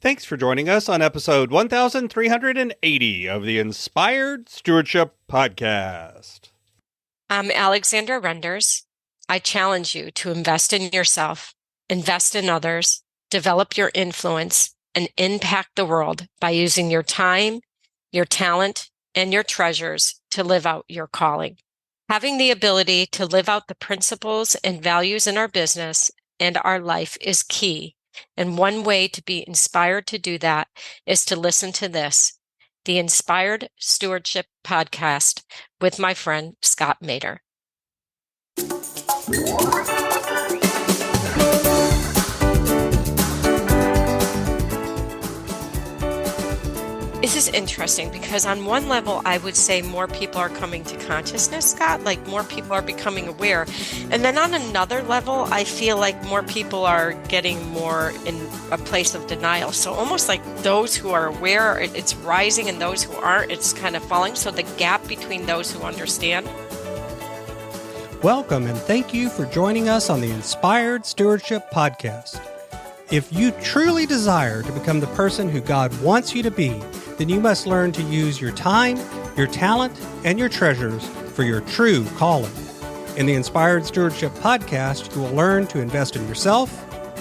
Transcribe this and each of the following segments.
Thanks for joining us on episode 1380 of the Inspired Stewardship Podcast. I'm Alexandra Renders. I challenge you to invest in yourself, invest in others, develop your influence, and impact the world by using your time, your talent, and your treasures to live out your calling. Having the ability to live out the principles and values in our business and our life is key. And one way to be inspired to do that is to listen to this, the Inspired Stewardship Podcast with my friend Scott Mader. This is interesting because on one level, I would say more people are coming to consciousness, Scott, like more people are becoming aware. And then on another level, I feel like more people are getting more in a place of denial. So almost like those who are aware, it's rising, and those who aren't, it's kind of falling. So the gap between those who understand. Welcome, and thank you for joining us on the Inspired Stewardship Podcast. If you truly desire to become the person who God wants you to be, then you must learn to use your time, your talent, and your treasures for your true calling. In the Inspired Stewardship Podcast, you will learn to invest in yourself,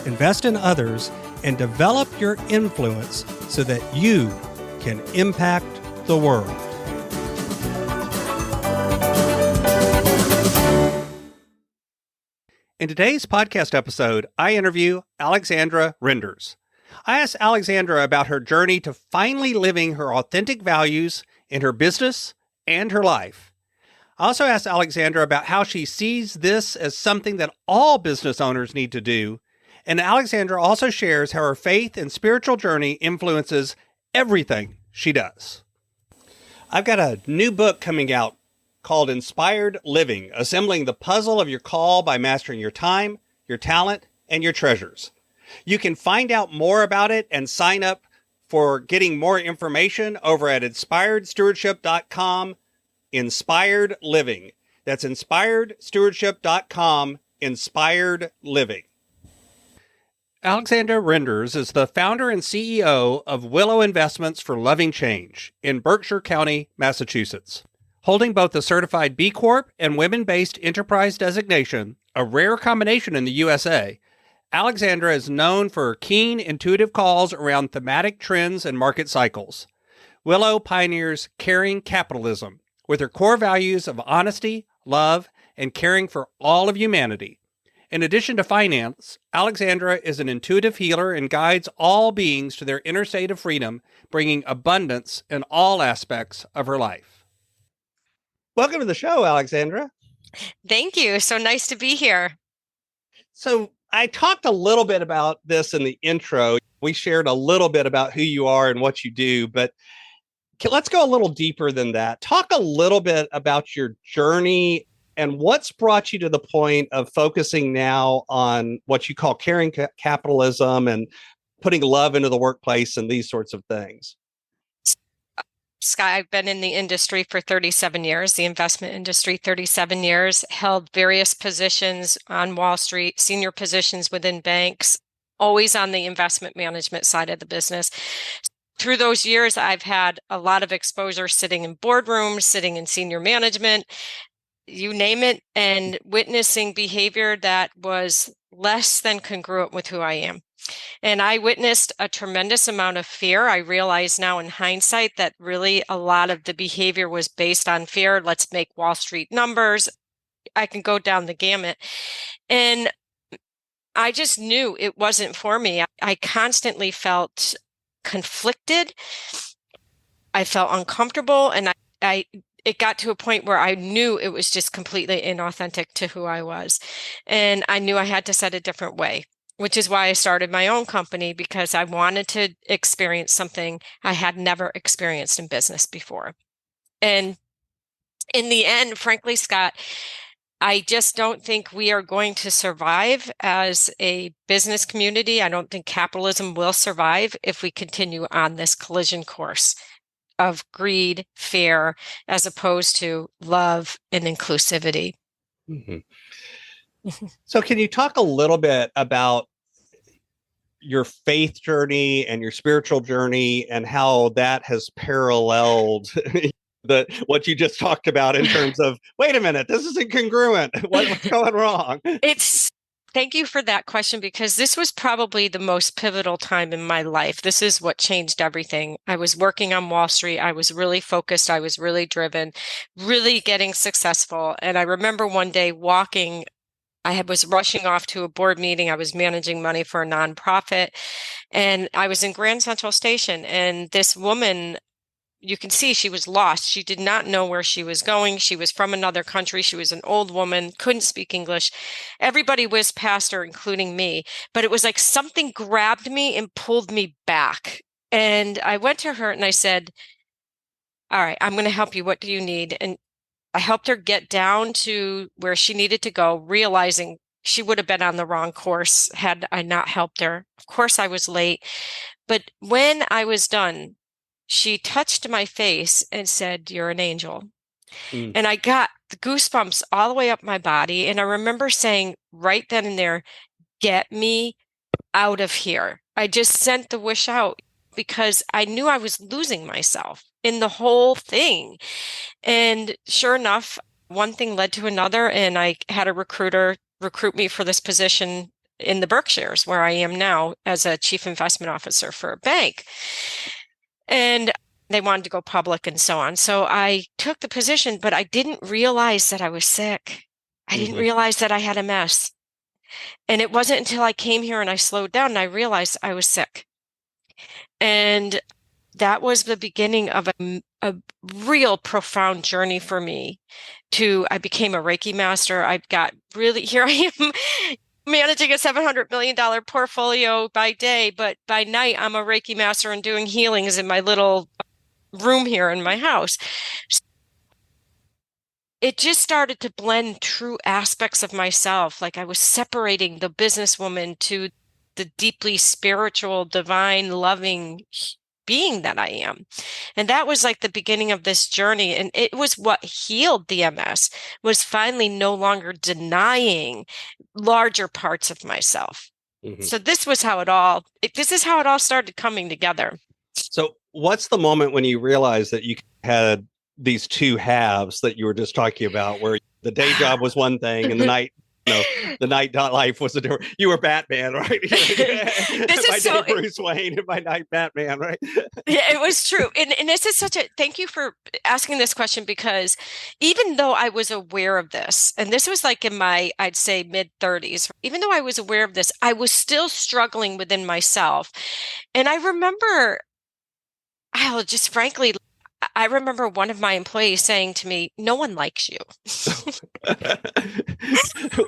invest in others, and develop your influence so that you can impact the world. In today's podcast episode, I interview Alexandra Renders. I asked Alexandra about her journey to finally living her authentic values in her business and her life. I also asked Alexandra about how she sees this as something that all business owners need to do. And Alexandra also shares how her faith and spiritual journey influences everything she does. I've got a new book coming out called Inspired Living, Assembling the Puzzle of Your Call by Mastering Your Time, Your Talent, and Your Treasures. You can find out more about it and sign up for getting more information over at inspiredstewardship.com, Inspired Living. That's inspiredstewardship.com, Inspired Living. Alexandra Renders is the founder and CEO of Willow Investments for Loving Change in Berkshire County, Massachusetts. Holding both the certified B Corp and women-based enterprise designation, a rare combination in the USA, Alexandra is known for her keen, intuitive calls around thematic trends and market cycles. Willow pioneers caring capitalism with her core values of honesty, love, and caring for all of humanity. In addition to finance, Alexandra is an intuitive healer and guides all beings to their inner state of freedom, bringing abundance in all aspects of her life. Welcome to the show, Alexandra. Thank you. So nice to be here. So I talked a little bit about this in the intro. We shared a little bit about who you are and what you do, but let's go a little deeper than that. Talk a little bit about your journey and what's brought you to the point of focusing now on what you call caring capitalism and putting love into the workplace and these sorts of things. Scott, I've been in the industry for 37 years, the investment industry, 37 years, held various positions on Wall Street, senior positions within banks, always on the investment management side of the business. Through those years, I've had a lot of exposure sitting in boardrooms, sitting in senior management, you name it, and witnessing behavior that was less than congruent with who I am. And I witnessed a tremendous amount of fear. I realize now in hindsight that really a lot of the behavior was based on fear. Let's make Wall Street numbers. I can go down the gamut. And I just knew it wasn't for me. I constantly felt conflicted. I felt uncomfortable. And it got to a point where I knew it was just completely inauthentic to who I was. And I knew I had to set a different way, which is why I started my own company, because I wanted to experience something I had never experienced in business before. And in the end, frankly, Scott, I just don't think we are going to survive as a business community. I don't think capitalism will survive if we continue on this collision course of greed, fear, as opposed to love and inclusivity. Mm-hmm. So can you talk a little bit about your faith journey and your spiritual journey and how that has paralleled what you just talked about in terms of, wait a minute, this isn't congruent. What's going wrong? Thank you for that question, because this was probably the most pivotal time in my life. This is what changed everything. I was working on Wall Street. I was really focused. I was really driven, really getting successful. And I remember one day walking, was rushing off to a board meeting. I was managing money for a nonprofit, and I was in Grand Central Station, and this woman, you can see she was lost. She did not know where she was going. She was from another country. She was an old woman, couldn't speak English. Everybody whizzed past her, including me. But it was like something grabbed me and pulled me back. And I went to her and I said, all right, I'm going to help you. What do you need? And I helped her get down to where she needed to go, realizing she would have been on the wrong course had I not helped her. Of course, I was late. But when I was done, she touched my face and said, "You're an angel." Mm. And I got the goosebumps all the way up my body. And I remember saying right then and there, get me out of here. I just sent the wish out because I knew I was losing myself in the whole thing. And sure enough, one thing led to another. And I had a recruiter recruit me for this position in the Berkshires, where I am now as a chief investment officer for a bank. And they wanted to go public and so on. So I took the position, but I didn't realize that I was sick. I didn't realize that I had MS. And it wasn't until I came here and I slowed down and I realized I was sick. And that was the beginning of a real profound journey for me. I became a Reiki master. Here I am managing a $700 million portfolio by day, but by night I'm a Reiki master and doing healings in my little room here in my house. It just started to blend true aspects of myself. Like I was separating the businesswoman to the deeply spiritual, divine, loving being that I am. And that was like the beginning of this journey. And it was what healed the MS, was finally no longer denying larger parts of myself. So this is how it all started coming together. So what's the moment when you realized that you had these two halves that you were just talking about, where the day job was one thing and the night life was a different? You were Batman, right? Bruce Wayne and by night Batman, right? Yeah, it was true. And this is thank you for asking this question, because even though I was aware of this, and this was like in my, I'd say mid-30s, even though I was aware of this, I was still struggling within myself. And I remember, I remember one of my employees saying to me, "No one likes you."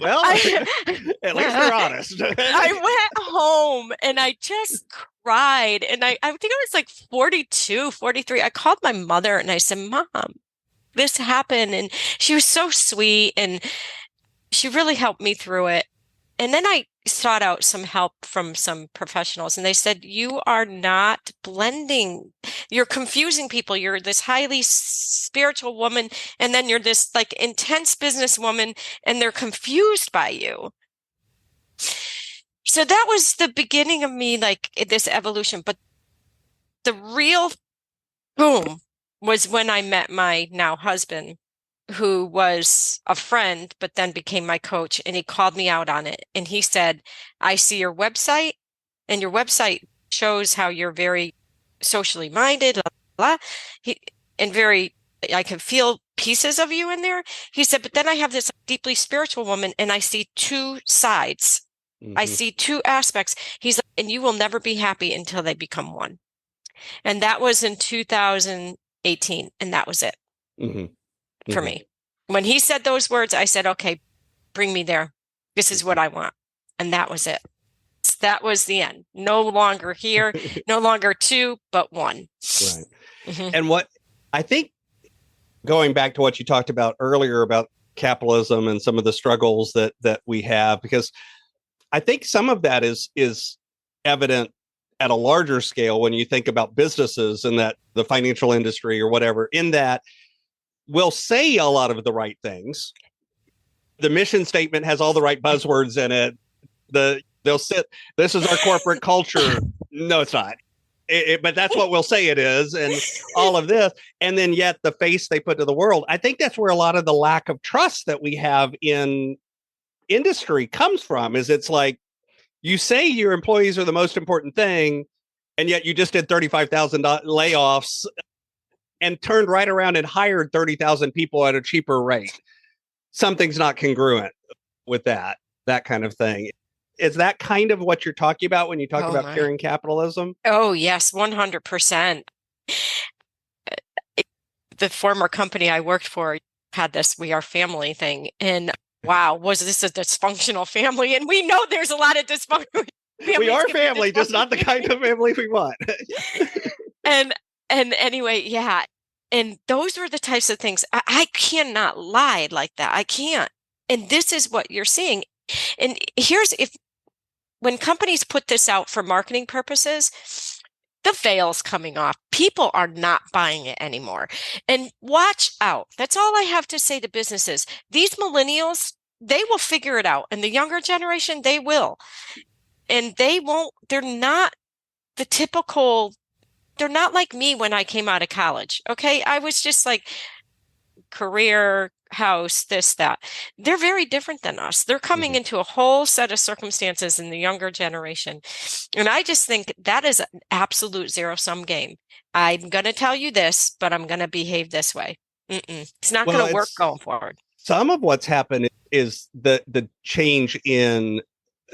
Well, at least you're honest. I went home and I just cried. And I think I was like 42, 43. I called my mother and I said, "Mom, this happened." And she was so sweet and she really helped me through it. And then I sought out some help from some professionals, and they said, "You are not blending. You're confusing people. You're this highly spiritual woman, and then you're this like intense businesswoman, and they're confused by you." So that was the beginning of me, like this evolution. But the real boom was when I met my now husband, who was a friend, but then became my coach. And he called me out on it. And he said, "I see your website, and your website shows how you're very socially minded, blah, blah. I can feel pieces of you in there." He said, "But then I have this deeply spiritual woman and I see two sides. I see two aspects." He's like, "And you will never be happy until they become one." And that was in 2018. And that was it. For me. When he said those words, I said, "Okay, bring me there. This is what I want." And that was it. That was the end. No longer here, no longer two, but one. Right. And what I think, going back to what you talked about earlier about capitalism and some of the struggles that we have, because I think some of that is evident at a larger scale when you think about businesses and that the financial industry or whatever, in that we'll say a lot of the right things. The mission statement has all the right buzzwords in it. The They'll sit, this is our corporate culture. No, it's not. But that's what we'll say it is, and all of this. And then yet the face they put to the world. I think that's where a lot of the lack of trust that we have in industry comes from, is it's like, you say your employees are the most important thing, and yet you just did 35,000 layoffs and turned right around and hired 30,000 people at a cheaper rate. Something's not congruent with that kind of thing. Is that kind of what you're talking about when you talk about caring capitalism? Oh, yes, 100%. The former company I worked for had this "we are family" thing. And wow, was this a dysfunctional family? And we know there's a lot of dysfunction. We are family, just not the kind of family we want. And anyway, yeah. And those were the types of things. I cannot lie like that. I can't. And this is what you're seeing. And when companies put this out for marketing purposes, the veil's coming off. People are not buying it anymore. And watch out. That's all I have to say to businesses. These millennials, they will figure it out. And the younger generation, they will. And they're not the typical, they're not like me when I came out of college. Okay. I was just like career, house, this, that. They're very different than us. They're coming into a whole set of circumstances in the younger generation. And I just think that is an absolute zero-sum game. I'm going to tell you this, but I'm going to behave this way. It's not going to work going forward. Some of what's happened is the change in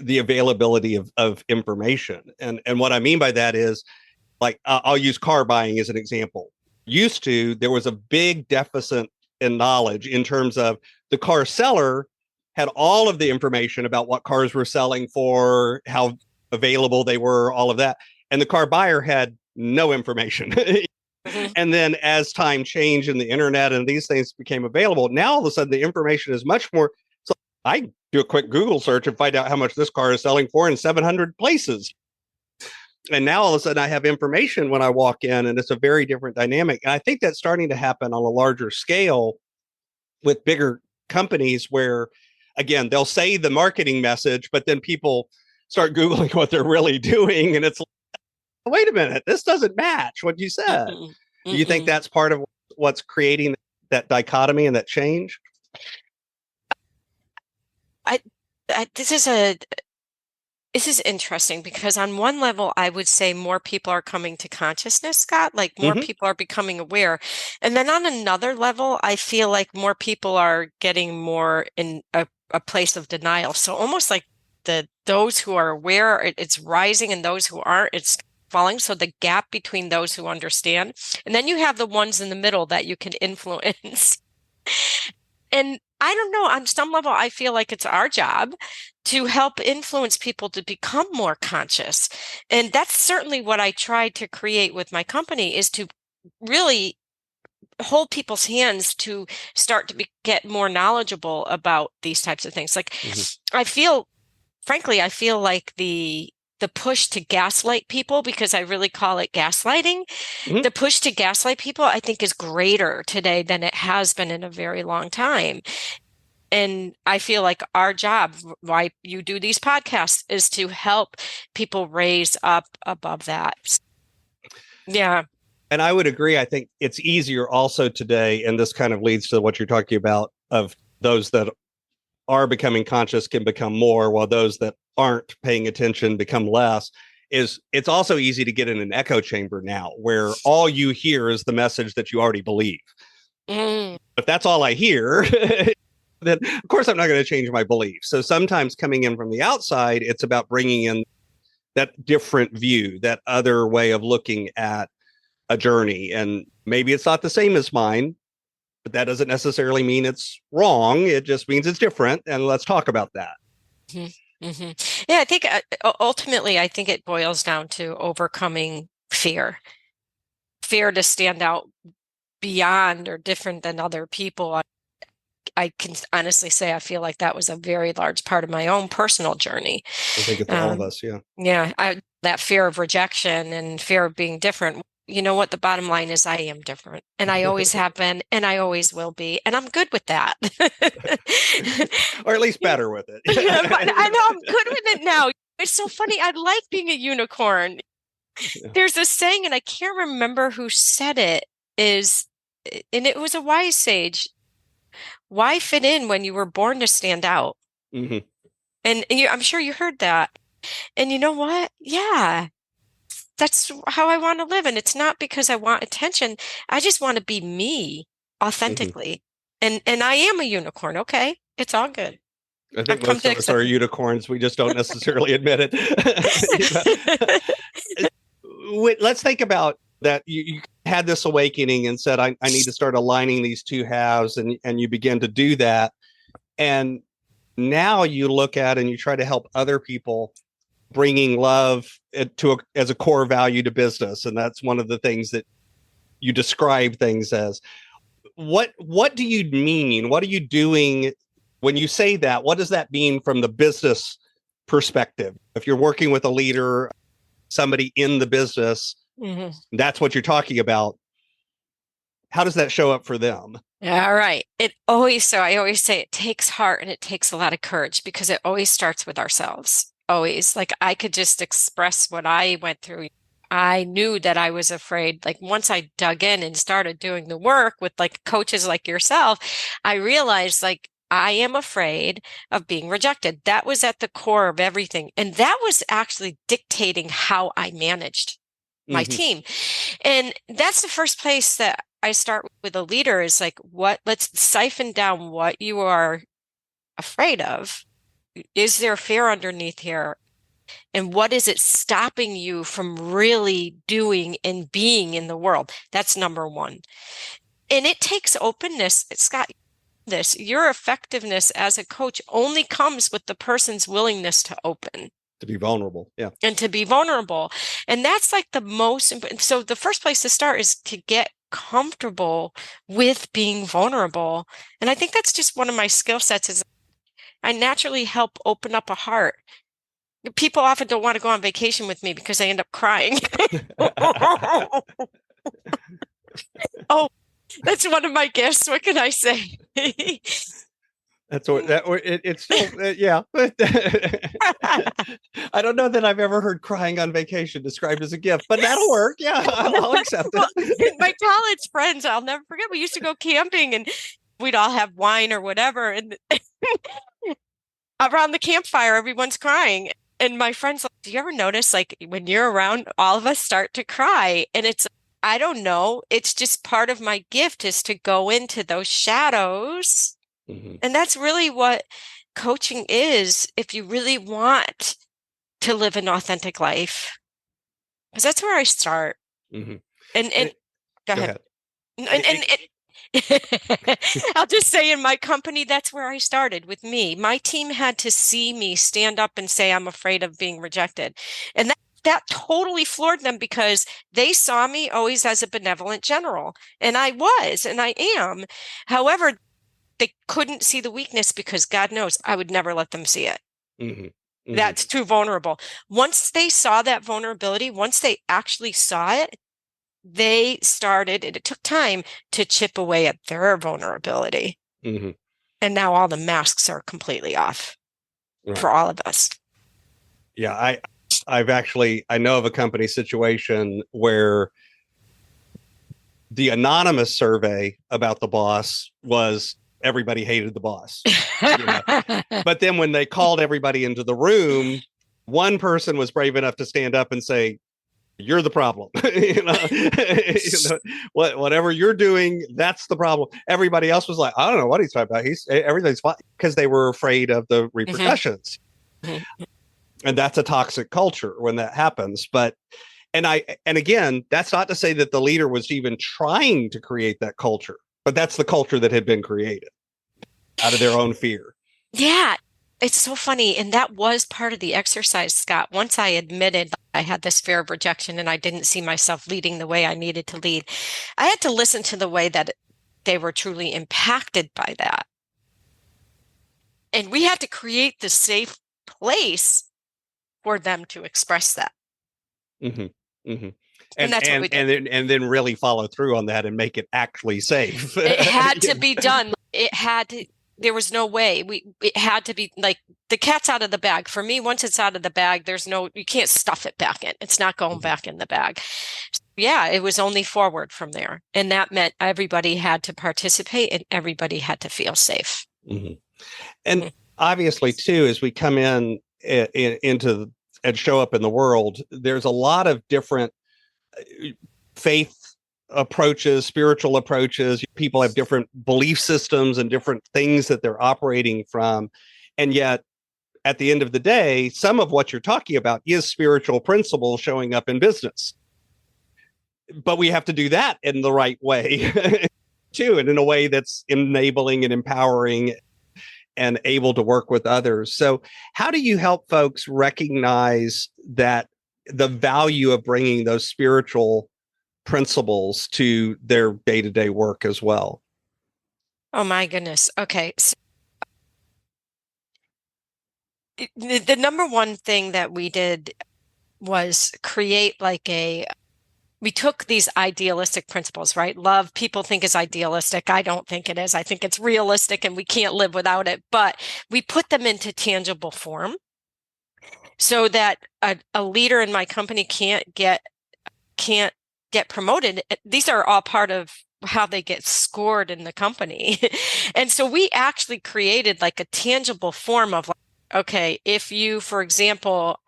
the availability of information. And what I mean by that is, like, I'll use car buying as an example. Used to, there was a big deficit in knowledge in terms of the car seller had all of the information about what cars were selling for, how available they were, all of that. And the car buyer had no information. And then as time changed and the internet and these things became available, now all of a sudden the information is much more. So I do a quick Google search and find out how much this car is selling for in 700 places. And now all of a sudden I have information when I walk in, and it's a very different dynamic. And I think that's starting to happen on a larger scale with bigger companies where, again, they'll say the marketing message, but then people start Googling what they're really doing. And it's like, wait a minute, this doesn't match what you said. Do you think that's part of what's creating that dichotomy and that change? This is interesting, because on one level, I would say more people are coming to consciousness, Scott, like more people are becoming aware. And then on another level, I feel like more people are getting more in a place of denial. So almost like those who are aware, it's rising, and those who aren't, it's falling. So the gap between those who understand, and then you have the ones in the middle that you can influence. And I don't know, on some level, I feel like it's our job to help influence people to become more conscious. And that's certainly what I tried to create with my company, is to really hold people's hands to start to get more knowledgeable about these types of things. Like, I feel like the push to gaslight people, because I really call it gaslighting, the push to gaslight people, I think, is greater today than it has been in a very long time. And I feel like our job, why you do these podcasts, is to help people raise up above that. Yeah. And I would agree. I think it's easier also today, and this kind of leads to what you're talking about, of those that are becoming conscious can become more, while those that aren't paying attention become less. It's also easy to get in an echo chamber now, where all you hear is the message that you already believe. If that's all I hear, then of course I'm not going to change my belief. So sometimes coming in from the outside, it's about bringing in that different view, that other way of looking at a journey. And maybe it's not the same as mine, but that doesn't necessarily mean it's wrong. It just means it's different. And let's talk about that. Yeah, I think ultimately, I think it boils down to overcoming fear to stand out beyond or different than other people. I can honestly say I feel like that was a very large part of my own personal journey. I think it's all of us. Yeah. Yeah. That fear of rejection and fear of being different. You know what? The bottom line is I am different, and I always have been, and I always will be. And I'm good with that. Or at least better with it. I know I'm good with it now. It's so funny. I like being a unicorn. Yeah. There's a saying, and I can't remember who said it, and it was a wise sage. Why fit in when you were born to stand out? Mm-hmm. And I'm sure you heard that. And you know what? Yeah, that's how I want to live. And it's not because I want attention. I just want to be me authentically. And I am a unicorn. Okay. It's all good. I think I've come most to of us are accept unicorns. We just don't necessarily admit it. Let's think about that. You had this awakening and said, I need to start aligning these two halves. And you begin to do that. And now you look at and you try to help other people, bringing love as a core value to business. And that's one of the things that you describe things as. What do you mean? What are you doing when you say that? What does that mean from the business perspective? If you're working with a leader, somebody in the business, that's what you're talking about. How does that show up for them? All right. I always say it takes heart and it takes a lot of courage because it always starts with ourselves. Always. Like I could just express what I went through. I knew that I was afraid. Like once I dug in and started doing the work with like coaches like yourself, I realized like I am afraid of being rejected. That was at the core of everything. And that was actually dictating how I managed my team. And that's the first place that I start with a leader is like, let's siphon down what you are afraid of. Is there fear underneath here? And what is it stopping you from really doing and being in the world? That's number one. And it takes openness. Scott, your effectiveness as a coach only comes with the person's willingness to open. To be vulnerable. Yeah. And to be vulnerable. And that's like the most important. So the first place to start is to get comfortable with being vulnerable. And I think that's just one of my skill sets is I naturally help open up a heart. People often don't want to go on vacation with me because I end up crying. Oh, that's one of my gifts. What can I say? That's what it's still, yeah. I don't know that I've ever heard crying on vacation described as a gift, but that'll work. Yeah, I'll accept it. Well, my college friends, I'll never forget. We used to go camping and we'd all have wine or whatever. And around the campfire, everyone's crying. And my friends, like, do you ever notice, like, when you're around, all of us start to cry? And I don't know. It's just part of my gift is to go into those shadows. And that's really what coaching is if you really want to live an authentic life. Because that's where I start. And go ahead. I'll just say in my company, that's where I started with me. My team had to see me stand up and say, I'm afraid of being rejected. And that totally floored them because they saw me always as a benevolent general. And I was, and I am. However, they couldn't see the weakness because God knows I would never let them see it. That's too vulnerable. Once they saw that vulnerability, once they actually saw it, they started, and it took time to chip away at their vulnerability. And now all the masks are completely off for all of us. Yeah, I know of a company situation where the anonymous survey about the boss was everybody hated the boss. But then when they called everybody into the room, one person was brave enough to stand up and say, you're the problem. Whatever you're doing, that's the problem. Everybody else was like, I don't know what he's talking about. Everything's fine, because they were afraid of the repercussions. And that's a toxic culture when that happens. And again, that's not to say that the leader was even trying to create that culture, but that's the culture that had been created out of their own fear. Yeah. It's so funny. And that was part of the exercise, Scott. Once I admitted I had this fear of rejection and I didn't see myself leading the way I needed to lead, I had to listen to the way that they were truly impacted by that. And we had to create the safe place for them to express that. And that's what we did. And then really follow through on that and make it actually safe. It had to be done. It had to. there was no way. It had to be like the cat's out of the bag. For me, once it's out of the bag, you can't stuff it back in. It's not going back in the bag. So, yeah, it was only forward from there. And that meant everybody had to participate and everybody had to feel safe. Mm-hmm. And obviously, too, as we come into and show up in the world, there's a lot of different faith approaches, spiritual approaches. People have different belief systems and different things that they're operating from. And yet, at the end of the day, some of what you're talking about is spiritual principles showing up in business. But we have to do that in the right way, too, and in a way that's enabling and empowering and able to work with others. So how do you help folks recognize that the value of bringing those spiritual principles to their day-to-day work as well? Oh my goodness. Okay. So the number one thing that we did was create we took these idealistic principles, right? Love, people think is idealistic. I don't think it is. I think it's realistic and we can't live without it, but we put them into tangible form so that a leader in my company can't get promoted. These are all part of how they get scored in the company. And so we actually created like a tangible form of okay, if you, for example,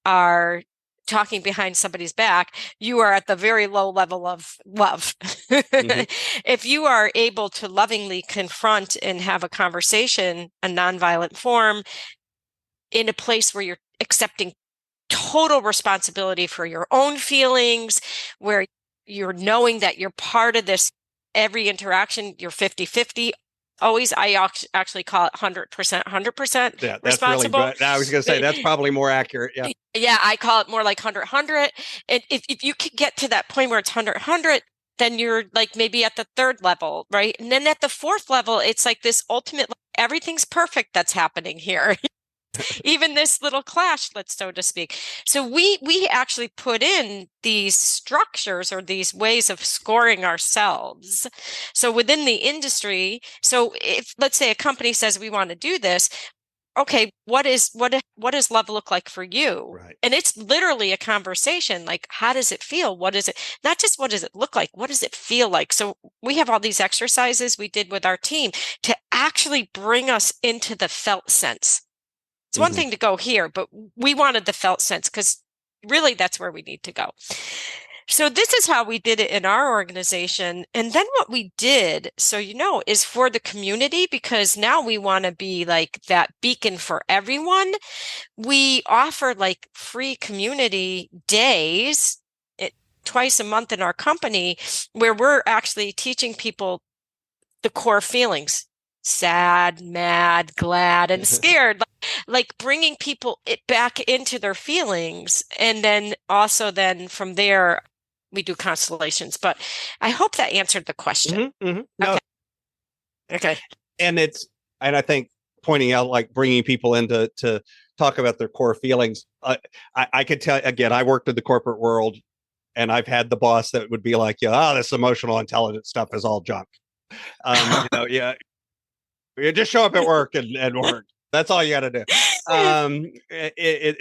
are talking behind somebody's back, you are at the very low level of love. Mm-hmm. If you are able to lovingly confront and have a conversation, a nonviolent form, in a place where you're accepting total responsibility for your own feelings, where you're knowing that you're part of this, every interaction, you're 50-50. Always, I actually call it 100%, 100% yeah, that's responsible. Really good. I was going to say that's probably more accurate. Yeah. Yeah, I call it more like 100-100. And if you can get to that point where it's 100-100, then you're like maybe at the third level, right? And then at the fourth level, it's like this ultimate, everything's perfect that's happening here. Even this little clash, so to speak. So we actually put in these structures or these ways of scoring ourselves. So within the industry, so if let's say a company says we want to do this, okay, what does love look like for you? Right. And it's literally a conversation. Like, how does it feel? What is it? Not just what does it look like? What does it feel like? So we have all these exercises we did with our team to actually bring us into the felt sense. It's one thing to go here, but we wanted the felt sense because really that's where we need to go. So this is how we did it in our organization. And then what we did, so is for the community, because now we want to be like that beacon for everyone. We offer like free community days twice a month in our company where we're actually teaching people the core feelings. Sad, mad, glad, and scared, like bringing people back into their feelings. And then also from there, we do constellations. But I hope that answered the question. Mm-hmm, mm-hmm. No. Okay. And I think pointing out, like bringing people in to talk about their core feelings. I could tell, again, I worked in the corporate world and I've had the boss that would be like, this emotional intelligence stuff is all junk. Yeah. You just show up at work and work. That's all you got to do.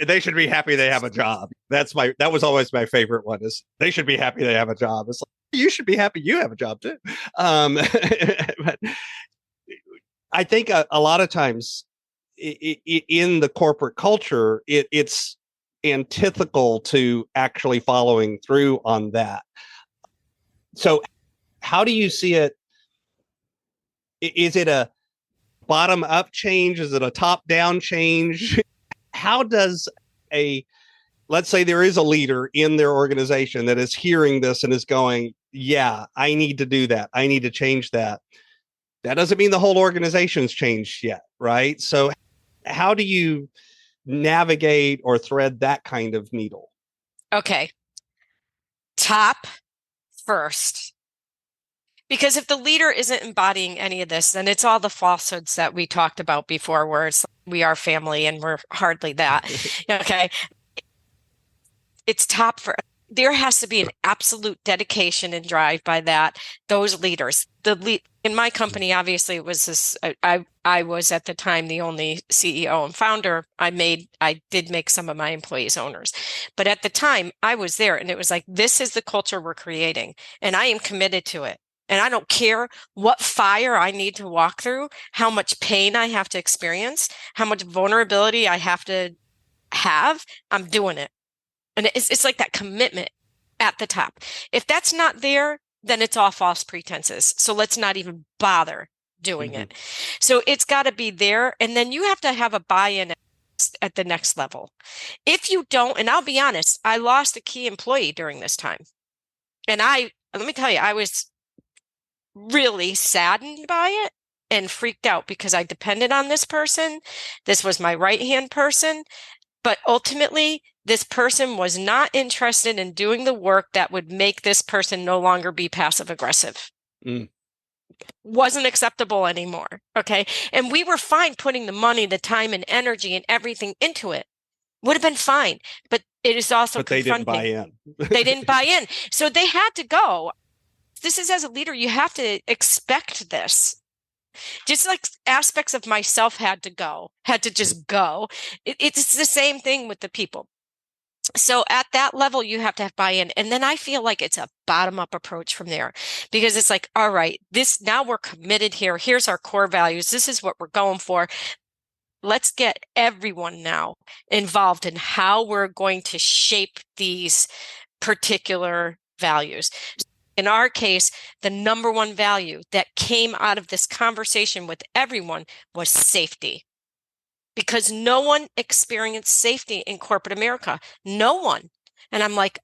They should be happy they have a job. That was always my favorite one. Is they should be happy they have a job. It's like, you should be happy you have a job too. But I think a lot of times in the corporate culture, it's antithetical to actually following through on that. So, how do you see it? Is it a bottom up change? Is it a top down change? How does let's say there is a leader in their organization that is hearing this and is going, yeah, I need to do that. I need to change that. That doesn't mean the whole organization's changed yet, right? So how do you navigate or thread that kind of needle? Okay. Top first. Because if the leader isn't embodying any of this, then it's all the falsehoods that we talked about before, where it's we are family and we're hardly that. Okay. It's top for there has to be an absolute dedication and drive by those leaders. In my company, obviously, it was this. I was at the time the only CEO and founder. I did make some of my employees owners, but at the time I was there, and it was like, this is the culture we're creating, and I am committed to it. And I don't care what fire I need to walk through, how much pain I have to experience, how much vulnerability I have to have. I'm doing it. And it's like that commitment at the top. If that's not there, then it's all false pretenses. So let's not even bother doing it. So it's got to be there. And then you have to have a buy-in at the next level. If you don't, and I'll be honest, I lost a key employee during this time. And let me tell you, I was really saddened by it and freaked out because I depended on this person. This was my right-hand person. But ultimately, this person was not interested in doing the work that would make this person no longer be passive aggressive. Wasn't acceptable anymore. Okay. And we were fine putting the money, the time and energy and everything into it. Would have been fine. But it is also But they didn't buy in. They didn't buy in. So they had to go. This is, as a leader, you have to expect this. Just like aspects of myself had to just go. It's the same thing with the people. So at that level, you have to have buy-in. And then I feel like it's a bottom-up approach from there, because it's like, all right, now we're committed here. Here's our core values. This is what we're going for. Let's get everyone now involved in how we're going to shape these particular values. In our case, the number one value that came out of this conversation with everyone was safety, because no one experienced safety in corporate America. No one. And I'm like,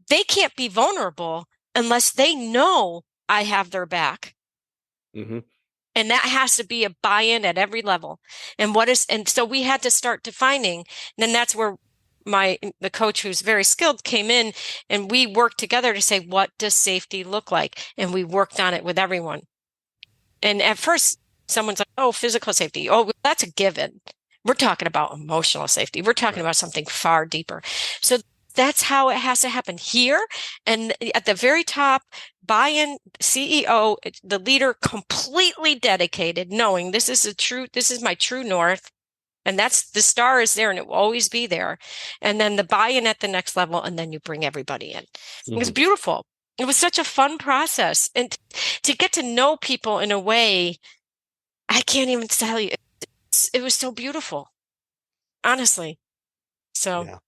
they can't be vulnerable unless they know I have their back. And that has to be a buy-in at every level. And so we had to start defining, and then that's where the coach, who's very skilled, came in, and we worked together to say, what does safety look like? And we worked on it with everyone. And at first, someone's like, oh, physical safety. Oh, that's a given. We're talking about emotional safety. We're talking about something far deeper. So that's how it has to happen here. And at the very top, buy-in, CEO, the leader, completely dedicated, knowing this is my true north. And that's, the star is there and it will always be there. And then the buy-in at the next level, and then you bring everybody in. It was beautiful. It was such a fun process. And to get to know people in a way, I can't even tell you, it was so beautiful, honestly. So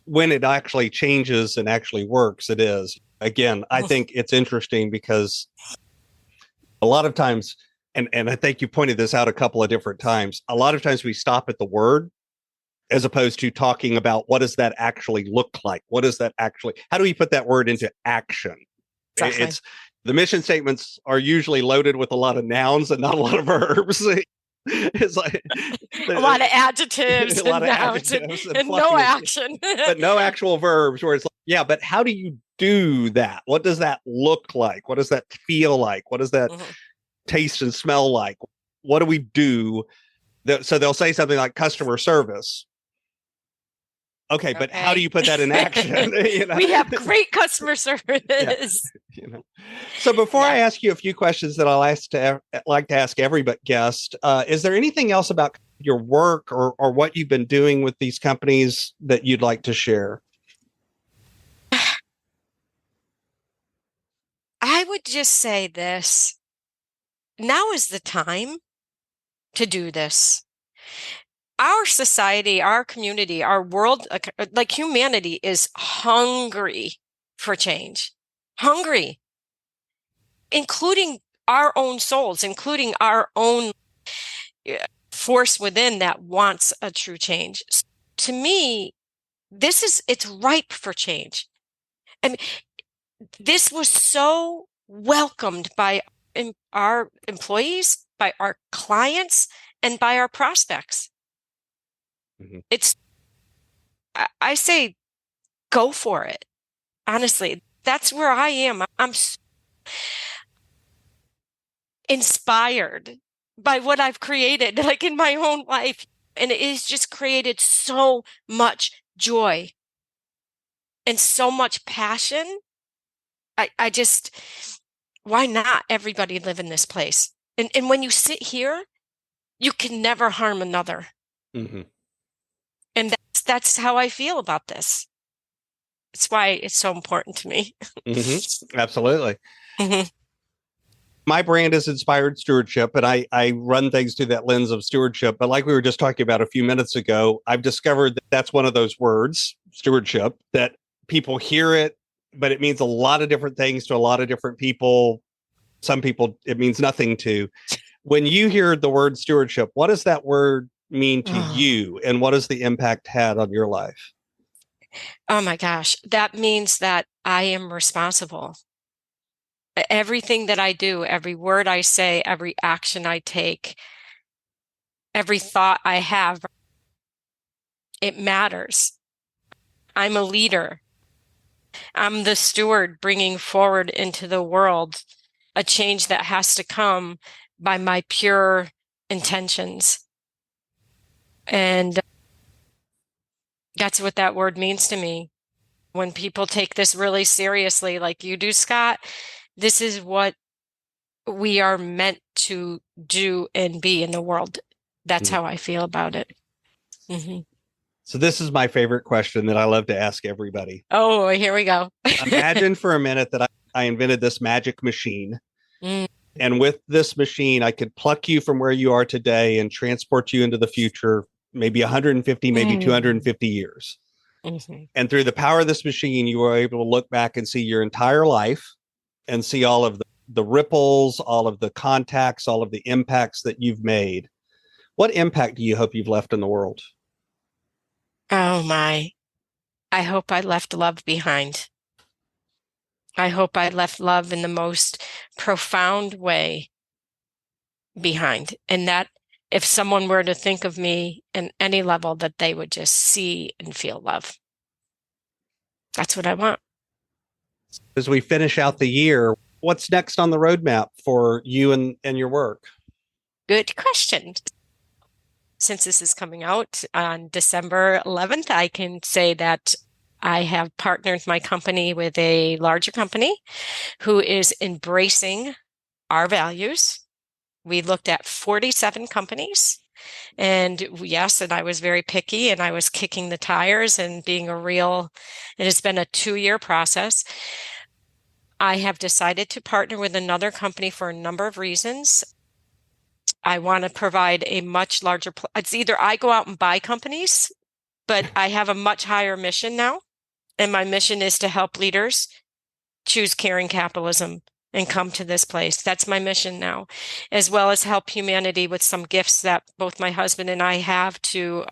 when it actually changes and actually works, it is. Again, I think it's interesting because a lot of times, and I think you pointed this out a couple of different times, a lot of times we stop at the word as opposed to talking about what does that actually look like? How do we put that word into action? Exactly. The mission statements are usually loaded with a lot of nouns and not a lot of verbs. It's like a lot of adjectives, and nouns, and no action, but no actual verbs. Where it's like, but how do you do that? What does that look like? What does that feel like? What does that taste and smell like? What do we do? So they'll say something like customer service. Okay, but how do you put that in action? We have great customer service. So before I ask you a few questions that I'll like to ask every guest, is there anything else about your work or what you've been doing with these companies that you'd like to share? I would just say this. Now is the time to do this. Our society, our community, our world, like humanity, is hungry for change. Hungry. Including our own souls, including our own force within that wants a true change. To me, it's ripe for change. And this was so welcomed by our employees, by our clients, and by our prospects. I say, go for it. Honestly, that's where I am. I'm so inspired by what I've created, like in my own life. And it has just created so much joy and so much passion. I just, why not everybody live in this place? And when you sit here, you can never harm another. Mm-hmm. And that's how I feel about this. It's why it's so important to me. Mm-hmm. Absolutely. Mm-hmm. My brand is Inspired Stewardship, and I run things through that lens of stewardship. But like we were just talking about a few minutes ago, I've discovered that that's one of those words, stewardship, that people hear it, but it means a lot of different things to a lot of different people. Some people, it means nothing to. When you hear the word stewardship, what does that word mean to you, and what has the impact had on your life? Oh my gosh. That means that I am responsible. Everything that I do, every word I say, every action I take, every thought I have, it matters. I'm a leader. I'm the steward bringing forward into the world a change that has to come by my pure intentions. And that's what that word means to me. When people take this really seriously, like you do, Scott, this is what we are meant to do and be in the world. That's how I feel about it. Mm-hmm. So this is my favorite question that I love to ask everybody. Oh, here we go. Imagine for a minute that I invented this magic machine. Mm. And with this machine, I could pluck you from where you are today and transport you into the future, maybe 150, maybe 250 years. Mm-hmm. And through the power of this machine, you were able to look back and see your entire life and see all of the ripples, all of the contacts, all of the impacts that you've made. What impact do you hope you've left in the world? Oh my. I hope I left love behind. I hope I left love in the most profound way behind. And that if someone were to think of me in any level, that they would just see and feel love. That's what I want. As we finish out the year, what's next on the roadmap for you and your work? Good question. Since this is coming out on December 11th, I can say that I have partnered my company with a larger company who is embracing our values. We looked at 47 companies. And yes, and I was very picky and I was kicking the tires and being it has been a 2-year process. I have decided to partner with another company for a number of reasons. I want to provide a much larger, it's either I go out and buy companies, but I have a much higher mission now. And my mission is to help leaders choose caring capitalism and come to this place. That's my mission now, as well as help humanity with some gifts that both my husband and I have to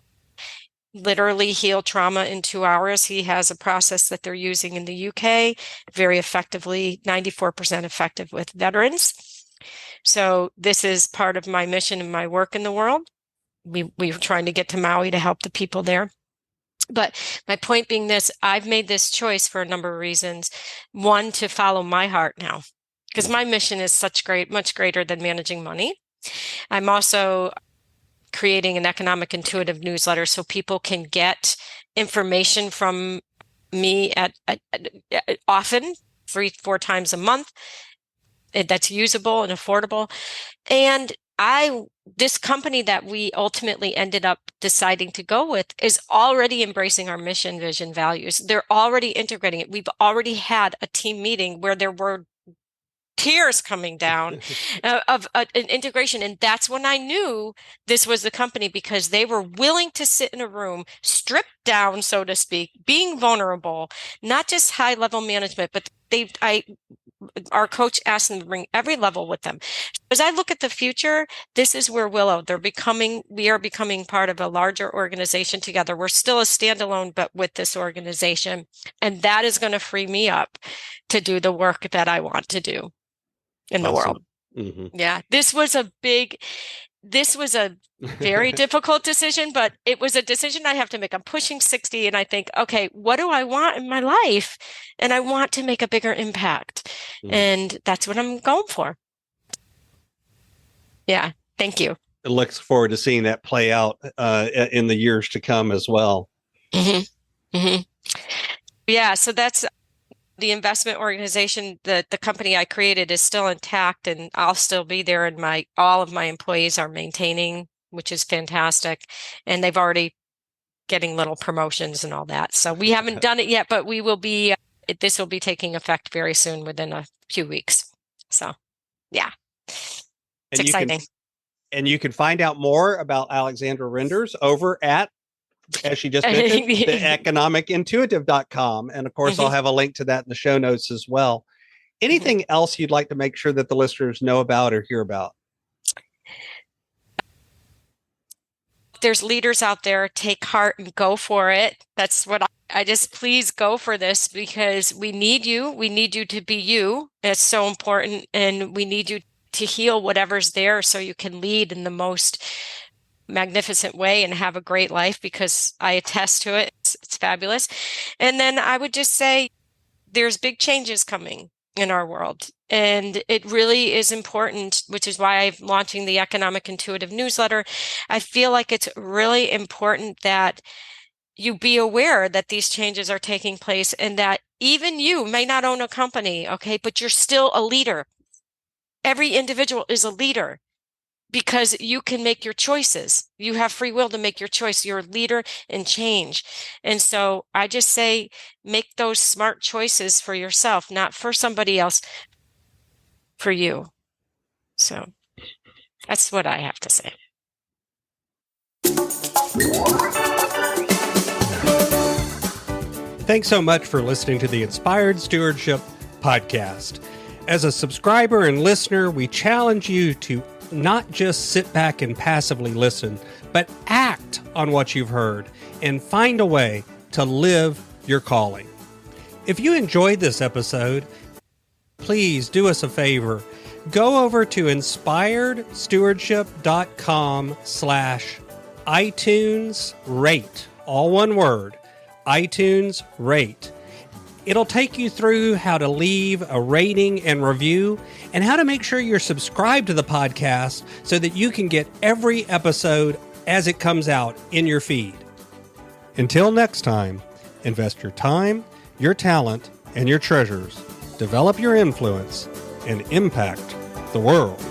literally heal trauma in 2 hours. He has a process that they're using in the UK very effectively, 94% effective with veterans. So this is part of my mission and my work in the world. We were trying to get to Maui to help the people there. But my point being this, I've made this choice for a number of reasons. One, to follow my heart now, because my mission is much greater than managing money. I'm also creating an economic intuitive newsletter so people can get information from me at often 3-4 times a month that's usable and affordable. And this company that we ultimately ended up deciding to go with is already embracing our mission, vision, values. They're already integrating it. We've already had a team meeting where there were tears coming down of an integration. And that's when I knew this was the company, because they were willing to sit in a room, stripped down, so to speak, being vulnerable, not just high level management, but our coach asked them to bring every level with them. As I look at the future, this is where we are becoming part of a larger organization together. We're still a standalone, but with this organization. And that is going to free me up to do the work that I want to do in the world. Mm-hmm. Yeah. This was a very difficult decision, but it was a decision I have to make. I'm pushing 60 and I think, okay, what do I want in my life? And I want to make a bigger impact. And that's what I'm going for. Yeah. Thank you. I look forward to seeing that play out in the years to come as well. Mm-hmm. Mm-hmm. Yeah, so that's the investment organization. The company I created is still intact, and I'll still be there, and all of my employees are maintaining, which is fantastic. And they've already getting little promotions and all that. So we haven't done it yet, but we will be, this will be taking effect very soon within a few weeks. So yeah, it's exciting. You can find out more about Alexandra Renders over at, as she just mentioned, the economicintuitive.com. And of course, I'll have a link to that in the show notes as well. Anything else you'd like to make sure that the listeners know about or hear about? There's leaders out there, take heart and go for it. That's what I just, please go for this, because we need you. We need you to be you. It's so important. And we need you to heal whatever's there so you can lead in the most magnificent way and have a great life, because I attest to it. It's fabulous. And then I would just say there's big changes coming in our world. And it really is important, which is why I'm launching the Economic Intuitive newsletter. I feel like it's really important that you be aware that these changes are taking place, and that even you may not own a company, okay, but you're still a leader. Every individual is a leader, because you can make your choices. You have free will to make your choice. You're a leader in change. And so I just say, make those smart choices for yourself, not for somebody else, for you. So that's what I have to say. Thanks so much for listening to the Inspired Stewardship podcast. As a subscriber and listener, we challenge you to not just sit back and passively listen, but act on what you've heard and find a way to live your calling. If you enjoyed this episode, please do us a favor. Go over to inspiredstewardship.com/iTunes rate, all one word, iTunes rate. It'll take you through how to leave a rating and review, and how to make sure you're subscribed to the podcast so that you can get every episode as it comes out in your feed. Until next time, invest your time, your talent, and your treasures. Develop your influence and impact the world.